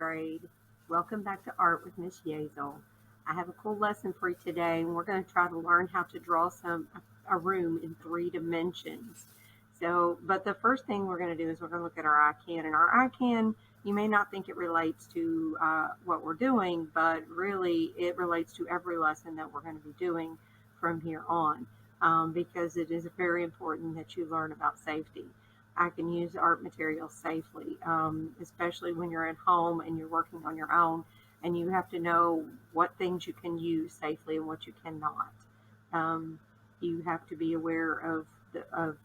grade. Welcome back to Art with Miss Yazel. I have a cool lesson for you today, and we're going to try to learn how to draw a room in 3 dimensions. But the first thing we're going to do is we're going to look at our ICAN. And our ICAN, you may not think it relates to what we're doing, but really it relates to every lesson that we're going to be doing from here on, because it is very important that you learn about safety. I can use art materials safely, especially when you're at home and you're working on your own, and you have to know what things you can use safely and what you cannot. You have to be aware of the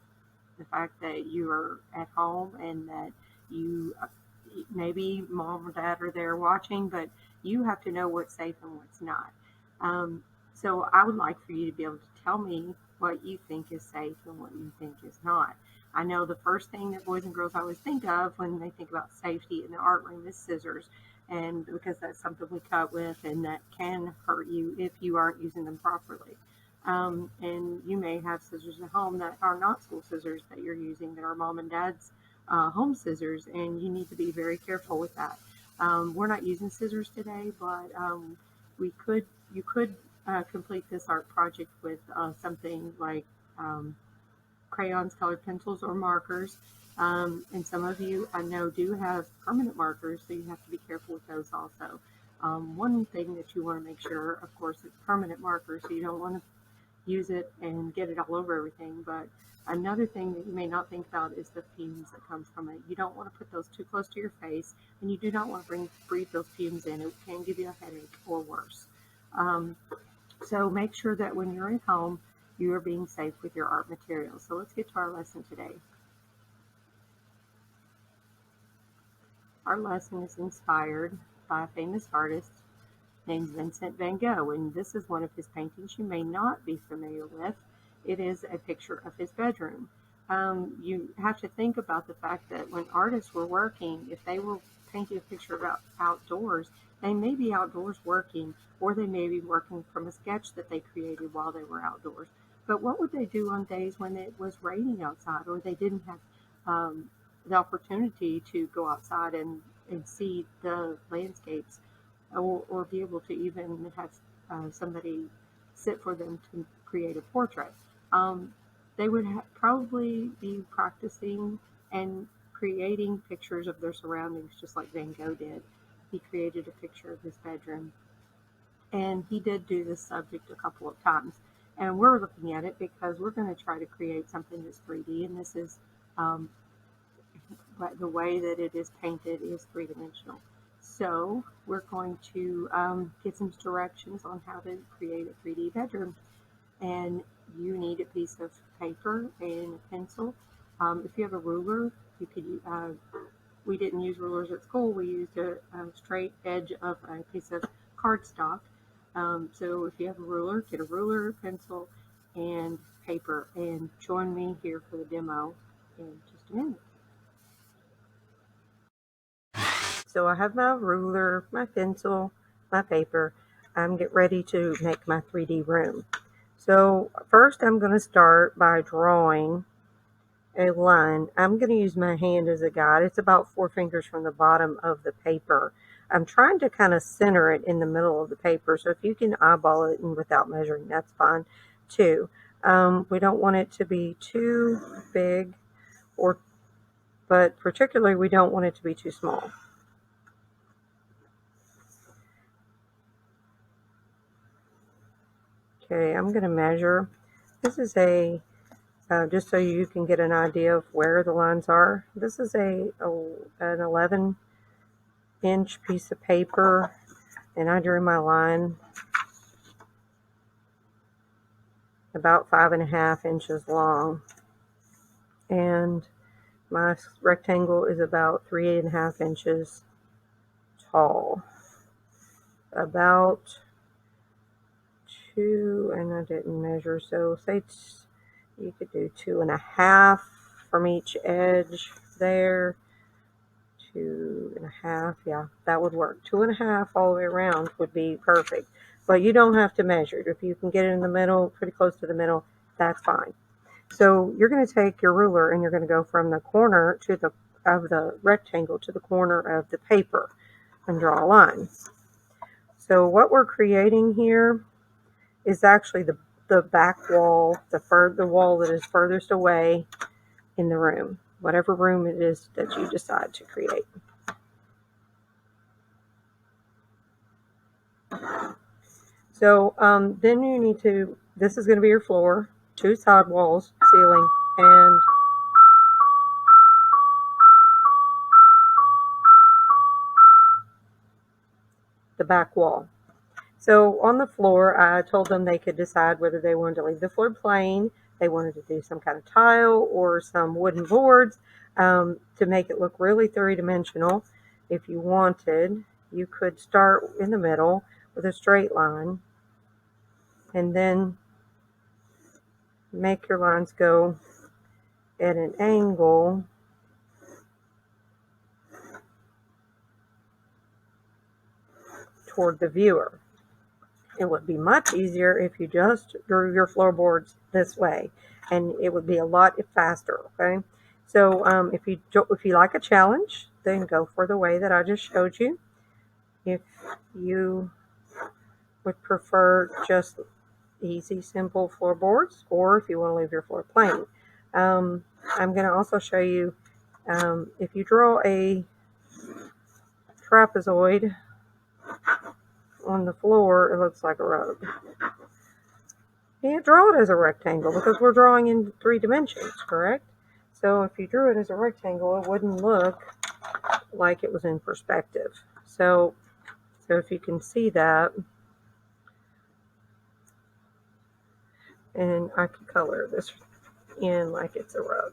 fact that you are at home and that you maybe mom or dad are there watching, but you have to know what's safe and what's not. So I would like for you to be able to tell me what you think is safe and what you think is not. I know the first thing that boys and girls always think of when they think about safety in the art room is scissors, and because that's something we cut with and that can hurt you if you aren't using them properly. And you may have scissors at home that are not school scissors that you're using, that are mom and dad's home scissors, and you need to be very careful with that. We're not using scissors today, but you could complete this art project with something like crayons, colored pencils, or markers. And some of you I know do have permanent markers, so you have to be careful with those also. One thing that you want to make sure, of course, is permanent markers, so you don't want to use it and get it all over everything. But another thing that you may not think about is the fumes that comes from it. You don't want to put those too close to your face, and you do not want to breathe those fumes in. It can give you a headache or worse. So make sure that when you're at home, you are being safe with your art materials. So let's get to our lesson today. Our lesson is inspired by a famous artist named Vincent Van Gogh, and this is one of his paintings you may not be familiar with. It is a picture of his bedroom. You have to think about the fact that when artists were working, if they were painting a picture about outdoors, they may be outdoors working, or they may be working from a sketch that they created while they were outdoors. But what would they do on days when it was raining outside, or they didn't have the opportunity to go outside and see the landscapes, or be able to even have somebody sit for them to create a portrait? They would probably be practicing and creating pictures of their surroundings, just like Van Gogh did. He created a picture of his bedroom, and he did do this subject a couple of times. And we're looking at it because we're going to try to create something that's 3D, and this is the way that it is painted is 3-dimensional. So we're going to get some directions on how to create a 3D bedroom. And you need a piece of paper and a pencil. If you have a ruler, you could. We didn't use rulers at school. We used a straight edge of a piece of cardstock. So if you have a ruler, get a ruler, pencil, and paper, and join me here for the demo in just a minute. So I have my ruler, my pencil, my paper. I'm getting ready to make my 3D room. So first I'm going to start by drawing a line. I'm going to use my hand as a guide. It's about 4 fingers from the bottom of the paper. I'm trying to kind of center it in the middle of the paper, so if you can eyeball it and without measuring, that's fine too. We don't want it to be too big, but particularly we don't want it to be too small. Okay, I'm going to measure. This is just so you can get an idea of where the lines are. This is an 11-inch piece of paper, and I drew my line about 5.5 inches long, and my rectangle is about 3.5 inches tall. About 2, and I didn't measure, so say you could do 2.5 from each edge there. 2.5, yeah, that would work. 2.5 all the way around would be perfect, but you don't have to measure it. If you can get it in the middle, pretty close to the middle, that's fine. So you're going to take your ruler and you're going to go from the corner of the rectangle to the corner of the paper. and draw a line. So what we're creating here is actually the back wall, the wall that is furthest away in the room, whatever room it is that you decide to create. So then you need to, this is going to be your floor, 2 side walls, ceiling, and the back wall. So on the floor, I told them they could decide whether they wanted to leave the floor plain, they wanted to do some kind of tile or some wooden boards to make it look really three-dimensional. If you wanted, you could start in the middle with a straight line and then make your lines go at an angle toward the viewer. It would be much easier if you just drew your floorboards this way, and it would be a lot faster, okay? So if you like a challenge, then go for the way that I just showed you. If you would prefer just easy, simple floorboards, or if you want to leave your floor plain. I'm going to also show you, if you draw a trapezoid on the floor, it looks like a rug. You can't draw it as a rectangle because we're drawing in 3 dimensions, correct? So if you drew it as a rectangle, it wouldn't look like it was in perspective. So if you can see that, and I could color this in like it's a rug.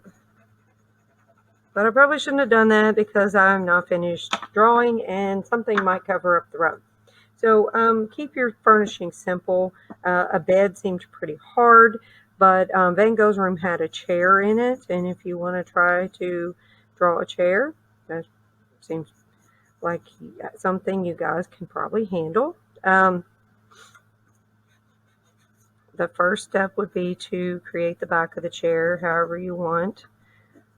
But I probably shouldn't have done that because I'm not finished drawing and something might cover up the rug. So keep your furnishing simple. A bed seemed pretty hard, but Van Gogh's room had a chair in it, and if you want to try to draw a chair, that seems like something you guys can probably handle. The first step would be to create the back of the chair however you want.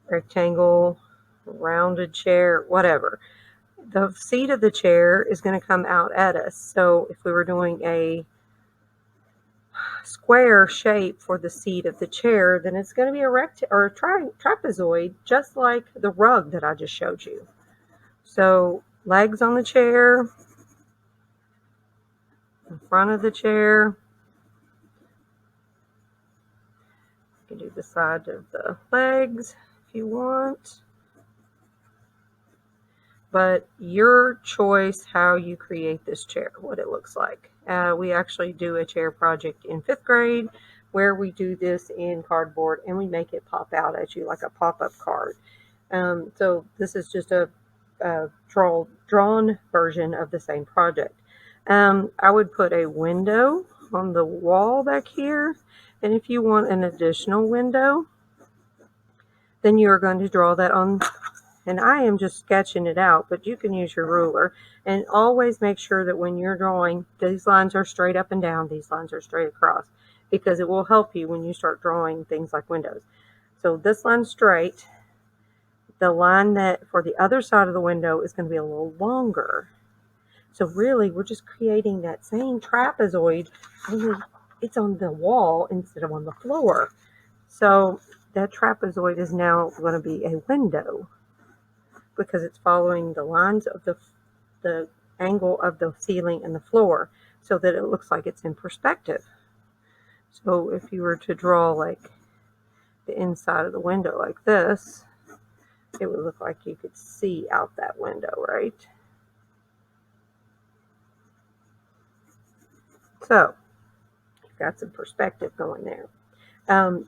Rectangle, rounded chair, whatever. The seat of the chair is going to come out at us. So if we were doing a square shape for the seat of the chair, then it's going to be a trapezoid, just like the rug that I just showed you. So legs on the chair, in front of the chair. You can do the side of the legs if you want. But your choice how you create this chair, what it looks like. We actually do a chair project in 5th grade where we do this in cardboard and we make it pop out at you like a pop-up card. So this is just a drawn version of the same project. I would put a window on the wall back here, and if you want an additional window, then you are going to draw that on. And I am just sketching it out, but you can use your ruler. And always make sure that when you're drawing, these lines are straight up and down, these lines are straight across, because it will help you when you start drawing things like windows. So this line's straight. The line that for the other side of the window is going to be a little longer. So really, we're just creating that same trapezoid, only it's on the wall instead of on the floor. So that trapezoid is now going to be a window, because it's following the lines of the angle of the ceiling and the floor so that it looks like it's in perspective. So if you were to draw like the inside of the window like this, it would look like you could see out that window, right? So you've got some perspective going there.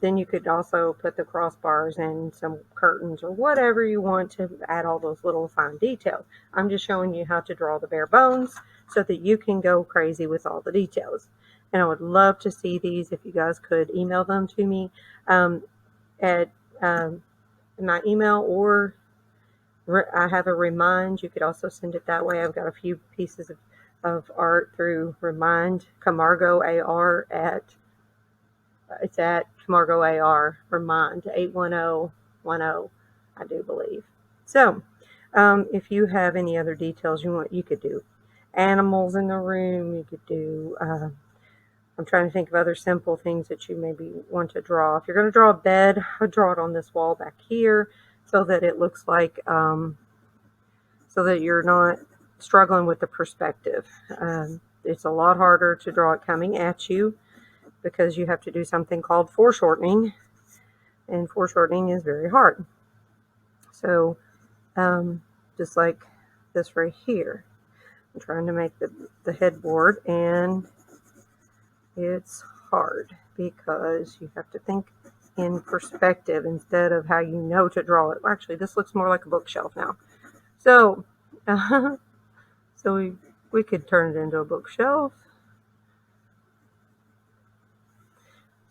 Then you could also put the crossbars and some curtains or whatever you want to add all those little fine details. I'm just showing you how to draw the bare bones so that you can go crazy with all the details. And I would love to see these. If you guys could email them to me at my email, or I have a Remind. You could also send it that way. I've got a few pieces of art through Remind, Camargo AR it's at Camargo AR, Remind, 81010, I do believe. So If you have any other details you could do animals in the room. You could do, I'm trying to think of other simple things that you maybe want to draw. If you're going to draw a bed, I would draw it on this wall back here so that it looks like, so that you're not struggling with the perspective. It's a lot harder to draw it coming at you because you have to do something called foreshortening, and foreshortening is very hard. So just like this right here, I'm trying to make the headboard, and it's hard because you have to think in perspective instead of how you know to draw it. Actually, this looks more like a bookshelf now. So, so we could turn it into a bookshelf.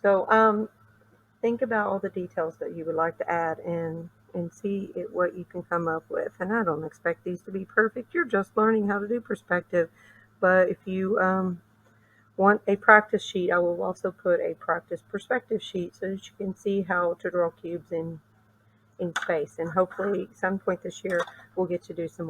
So think about all the details that you would like to add and see what you can come up with. And I don't expect these to be perfect. You're just learning how to do perspective. But if you want a practice sheet, I will also put a practice perspective sheet so that you can see how to draw cubes in space. And hopefully some point this year we'll get to do some more.